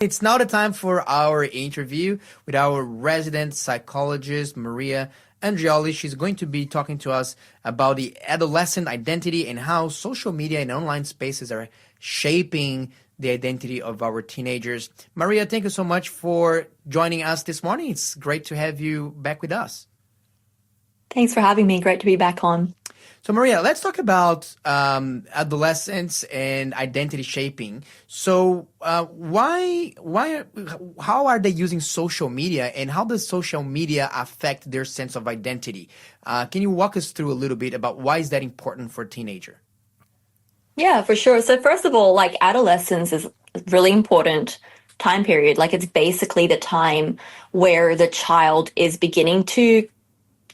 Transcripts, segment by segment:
It's now the time for our interview with our resident psychologist, Maria Andreoli. She's going to be talking to us about the adolescent identity and how social media and online spaces are shaping the identity of our teenagers. Maria, thank you so much for joining us this morning. It's great to have you back with us. Thanks for having me. Great to be back on. So, Maria, let's talk about adolescence and identity shaping. So, how are they using social media, and how does social media affect their sense of identity? Can you walk us through a little bit about why is that important for a teenager? Yeah, for sure. So first of all, like adolescence is a really important time period. Like it's basically the time where the child is beginning to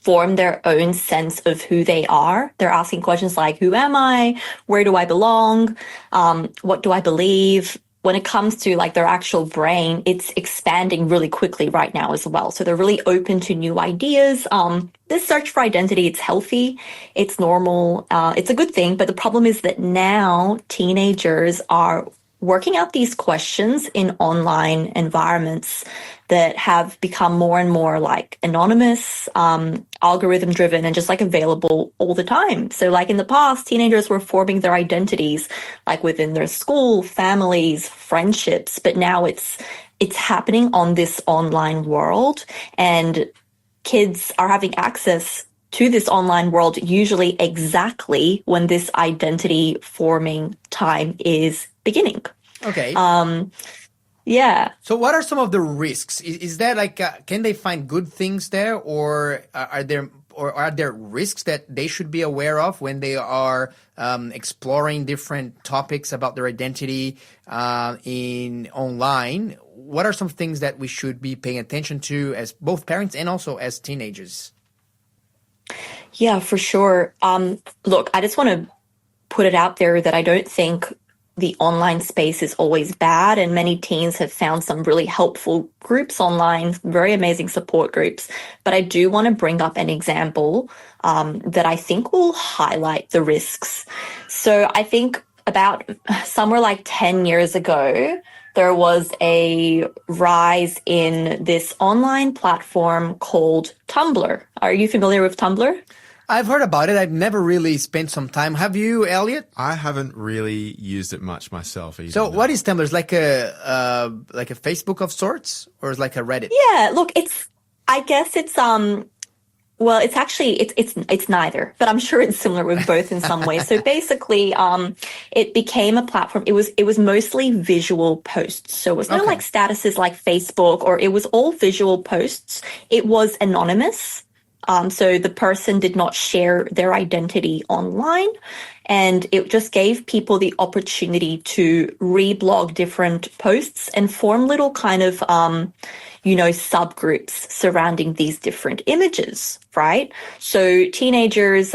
form their own sense of who they are. They're asking questions like, who am I? Where do I belong? What do I believe? When it comes to like their actual brain, it's expanding really quickly right now as well. So they're really open to new ideas. This search for identity, it's healthy, it's normal, it's a good thing. But the problem is that now teenagers are working out these questions in online environments that have become more and more like anonymous, algorithm driven, and just like available all the time. So like in the past, teenagers were forming their identities like within their school, families, friendships, but now it's happening on this online world, and kids are having access to this online world usually exactly when this identity forming time is beginning. Okay. Yeah. So what are some of the risks? Is that like, can they find good things there, or are there risks that they should be aware of when they are exploring different topics about their identity in online? What are some things that we should be paying attention to as both parents and also as teenagers? Yeah, for sure. Look, I just want to put it out there that I don't think the online space is always bad, and many teens have found some really helpful groups online, very amazing support groups. But I do want to bring up an example that I think will highlight the risks. So I think about somewhere like 10 years ago, there was a rise in this online platform called Tumblr. Are you familiar with Tumblr? I've heard about it. I've never really spent some time. Have you, Elliot? I haven't really used it much myself either. So what is Tumblr? It's like a Facebook of sorts, or is it like a Reddit? Yeah, look, it's neither, but I'm sure it's similar with both in some ways. So basically, it became a platform. It was mostly visual posts. So it was not like statuses like Facebook, or it was all visual posts. It was anonymous. So the person did not share their identity online, and it just gave people the opportunity to reblog different posts and form little kind of, subgroups surrounding these different images, right? So many teenagers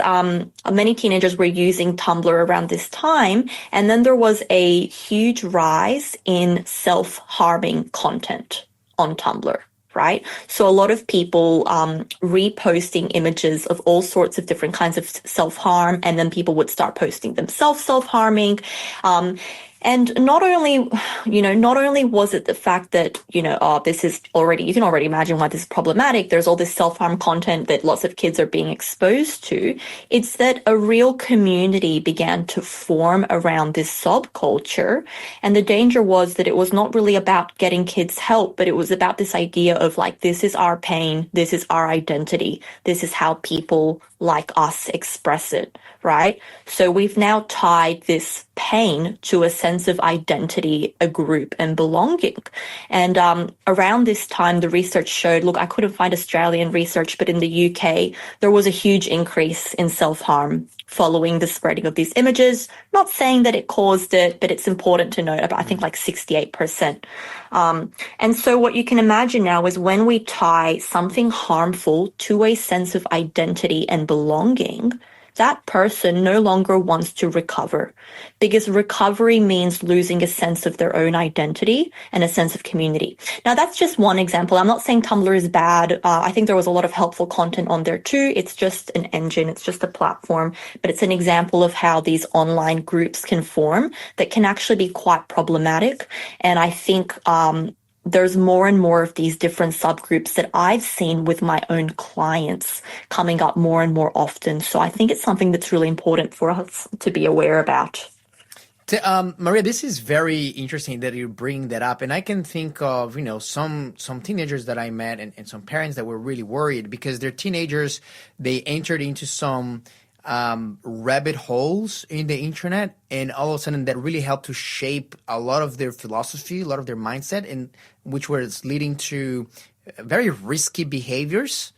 were using Tumblr around this time, and then there was a huge rise in self-harming content on Tumblr. Right? So a lot of people reposting images of all sorts of different kinds of self-harm, and then people would start posting themselves self-harming. And not only was it the fact that, this is already, you can already imagine why this is problematic. There's all this self-harm content that lots of kids are being exposed to. It's that a real community began to form around this subculture. And the danger was that it was not really about getting kids help, but it was about this idea of like, this is our pain. This is our identity. This is how people like us express it, right? So we've now tied this pain to a sense of identity, a group, and belonging. And around this time, the research showed, look, I couldn't find Australian research, but in the UK, there was a huge increase in self-harm following the spreading of these images. Not saying that it caused it, but it's important to note, about, I think like 68%. And so what you can imagine now is when we tie something harmful to a sense of identity and belonging, that person no longer wants to recover, because recovery means losing a sense of their own identity and a sense of community. Now, that's just one example. I'm not saying Tumblr is bad. I think there was a lot of helpful content on there too. It's just an engine. It's just a platform, but it's an example of how these online groups can form that can actually be quite problematic. And I think, there's more and more of these different subgroups that I've seen with my own clients coming up more and more often. So I think it's something that's really important for us to be aware about. Maria, this is very interesting that you bring that up, and I can think of some teenagers that I met and some parents that were really worried because their teenagers, they entered into some rabbit holes in the internet, and all of a sudden that really helped to shape a lot of their philosophy, a lot of their mindset, and which was leading to very risky behaviors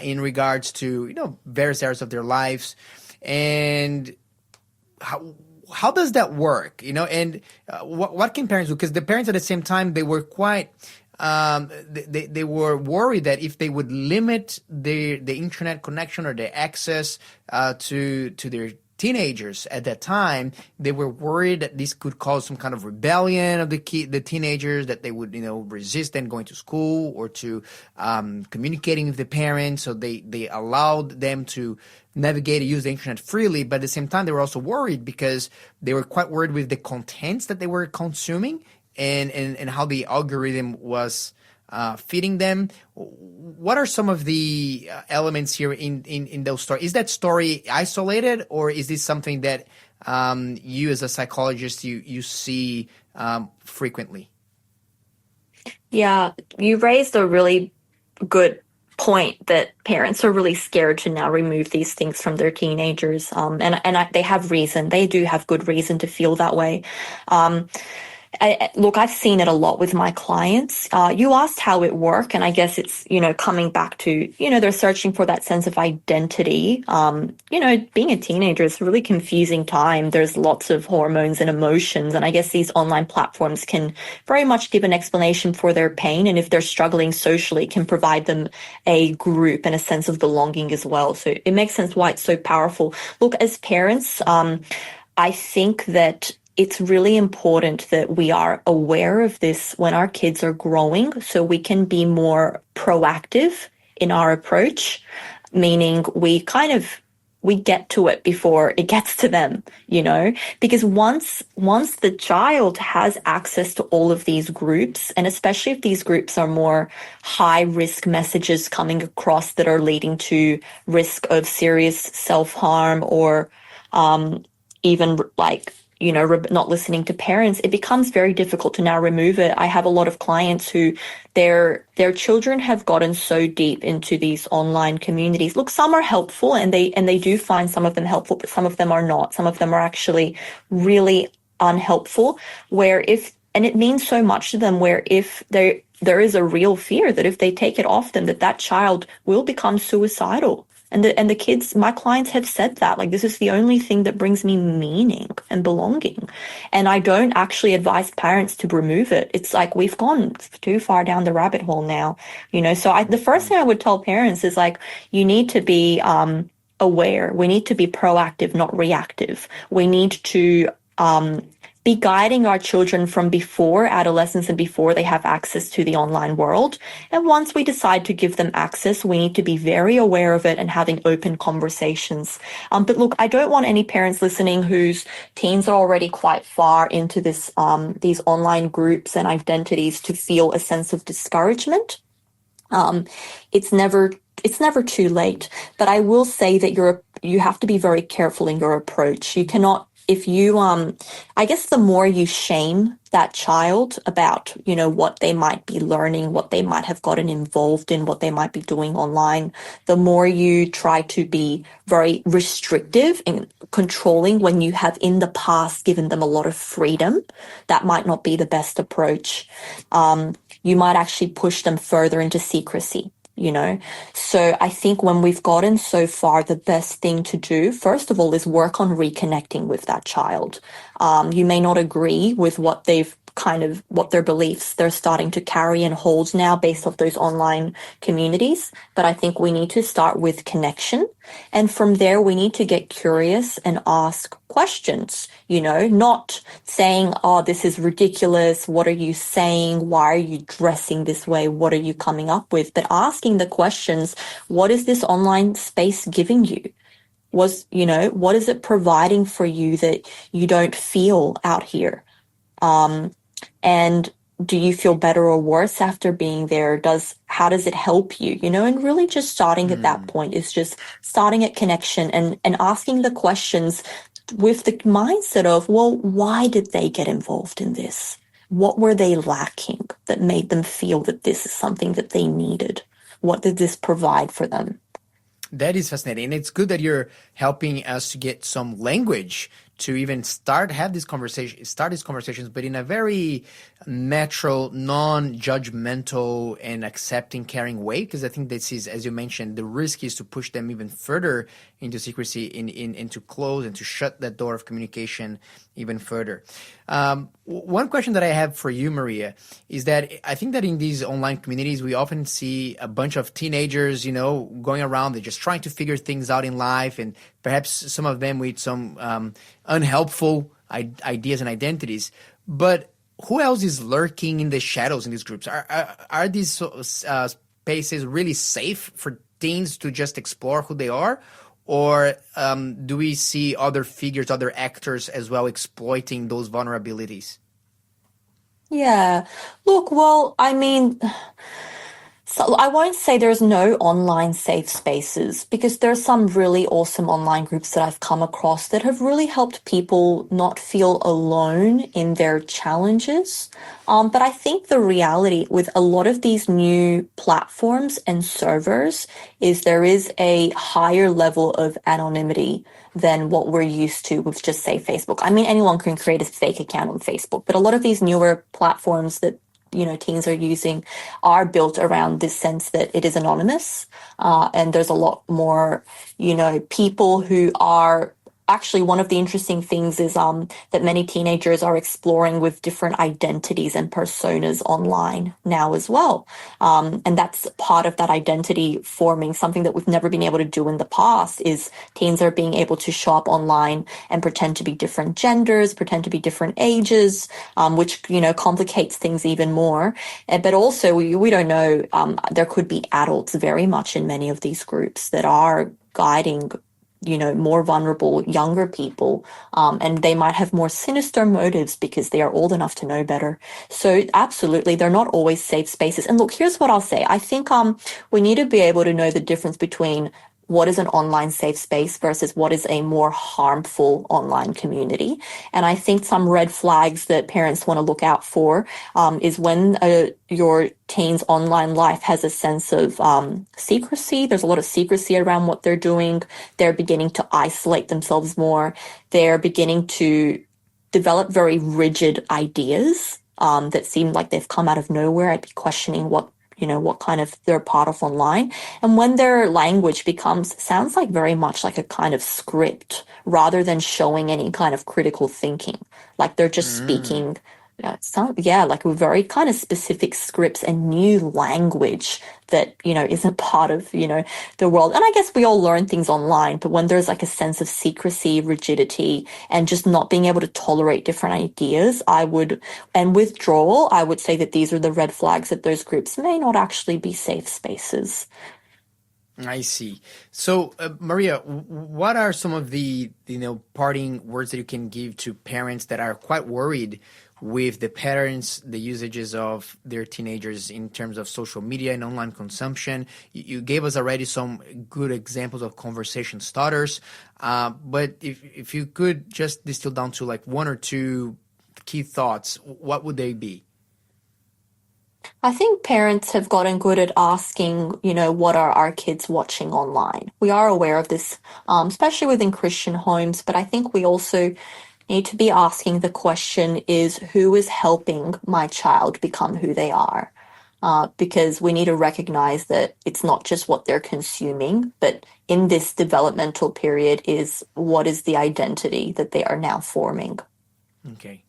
in regards to various areas of their lives. And how does that work? And what can parents do? Because the parents at the same time, they were quite they were worried that if they would limit the internet connection or the access to their teenagers at that time, they were worried that this could cause some kind of rebellion of the teenagers, that they would resist then going to school or to communicating with the parents. So they allowed them to navigate and use the internet freely, but at the same time they were also worried because they were quite worried with the contents that they were consuming and how the algorithm was feeding them. What are some of the elements here in those stories? Is that story isolated, or is this something that you as a psychologist you see frequently? Yeah, you raised a really good point that parents are really scared to now remove these things from their teenagers, they have reason. They do have good reason to feel that way. Look, I've seen it a lot with my clients. You asked how it worked, and I guess it's, coming back to, they're searching for that sense of identity. Being a teenager is a really confusing time. There's lots of hormones and emotions, and I guess these online platforms can very much give an explanation for their pain, and if they're struggling socially, can provide them a group and a sense of belonging as well. So it makes sense why it's so powerful. Look, as parents, I think that it's really important that we are aware of this when our kids are growing, so we can be more proactive in our approach, meaning we get to it before it gets to them, because once the child has access to all of these groups, and especially if these groups are more high risk messages coming across that are leading to risk of serious self-harm or even not listening to parents, it becomes very difficult to now remove it. I have a lot of clients who their children have gotten so deep into these online communities. Look, some are helpful and they do find some of them helpful, but some of them are not. Some of them are actually really unhelpful, and it means so much to them, where if there is a real fear that if they take it off them, that child will become suicidal. And the kids, my clients have said that, this is the only thing that brings me meaning and belonging. And I don't actually advise parents to remove it. It's like, we've gone too far down the rabbit hole now, So the first thing I would tell parents is you need to be aware. We need to be proactive, not reactive. We need to be guiding our children from before adolescence and before they have access to the online world. And once we decide to give them access, we need to be very aware of it and having open conversations. But look, I don't want any parents listening whose teens are already quite far into these online groups and identities to feel a sense of discouragement. It's never too late, but I will say that you have to be very careful in your approach. You cannot, if you, I guess the more you shame that child about, what they might be learning, what they might have gotten involved in, what they might be doing online, the more you try to be very restrictive and controlling when you have in the past given them a lot of freedom, that might not be the best approach. You might actually push them further into secrecy. So I think when we've gotten so far, the best thing to do, first of all, is work on reconnecting with that child. You may not agree with what they've kind of what their beliefs they're starting to carry and hold now based off those online communities. But I think we need to start with connection. And from there, we need to get curious and ask questions, not saying, oh, this is ridiculous. What are you saying? Why are you dressing this way? What are you coming up with? But asking the questions, what is this online space giving you? What is it providing for you that you don't feel out here? And do you feel better or worse after being there? How does it help you? And really just starting at that point is just starting at connection and asking the questions with the mindset of, well, why did they get involved in this? What were they lacking that made them feel that this is something that they needed? What did this provide for them? That is fascinating. And it's good that you're helping us to get some language to even start these conversations, but in a very natural, non-judgmental and accepting, caring way. Because I think this is, as you mentioned, the risk is to push them even further into secrecy, into close and to shut that door of communication even further. One question that I have for you, Maria, is that I think that in these online communities, we often see a bunch of teenagers, going around, they're just trying to figure things out in life, and perhaps some of them with some unhelpful ideas and identities. But who else is lurking in the shadows in these groups? Are these spaces really safe for teens to just explore who they are? Or do we see other figures, other actors as well exploiting those vulnerabilities? Yeah. Look, well, I mean, so I won't say there's no online safe spaces because there's some really awesome online groups that I've come across that have really helped people not feel alone in their challenges. But I think the reality with a lot of these new platforms and servers is there is a higher level of anonymity than what we're used to with just say Facebook. I mean, anyone can create a fake account on Facebook, but a lot of these newer platforms that teens are using are built around this sense that it is anonymous. And there's a lot more, people who are actually one of the interesting things is that many teenagers are exploring with different identities and personas online now as well. And that's part of that identity forming. Something that we've never been able to do in the past is teens are being able to show up online and pretend to be different genders, pretend to be different ages, which, complicates things even more. But also we don't know, there could be adults very much in many of these groups that are guiding more vulnerable younger people, and they might have more sinister motives because they are old enough to know better. So absolutely, they're not always safe spaces. And look, here's what I'll say. I think we need to be able to know the difference between what is an online safe space versus what is a more harmful online community. And I think some red flags that parents want to look out for is when your teen's online life has a sense of secrecy. There's a lot of secrecy around what they're doing. They're beginning to isolate themselves more. They're beginning to develop very rigid ideas that seem like they've come out of nowhere. I'd be questioning what kind of they're part of online. And when their language sounds like very much like a kind of script rather than showing any kind of critical thinking, like they're just speaking, like very kind of specific scripts and new language that, isn't part of, the world. And I guess we all learn things online, but when there's like a sense of secrecy, rigidity, and just not being able to tolerate different ideas, and withdrawal, I would say that these are the red flags that those groups may not actually be safe spaces. I see. So, Maria, what are some of the, parting words that you can give to parents that are quite worried with the patterns, the usages of their teenagers in terms of social media and online consumption? You gave us already some good examples of conversation starters, but if you could just distill down to like one or two key thoughts, what would they be? I think parents have gotten good at asking, what are our kids watching online? We are aware of this, especially within Christian homes, but I think we also need to be asking the question is who is helping my child become who they are? Because we need to recognize that it's not just what they're consuming, but in this developmental period is what is the identity that they are now forming. Okay.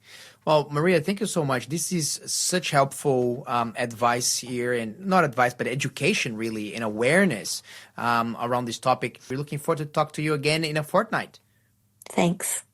Well, Maria, thank you so much. This is such helpful advice here, and not advice, but education, really, and awareness around this topic. We're looking forward to talk to you again in a fortnight. Thanks.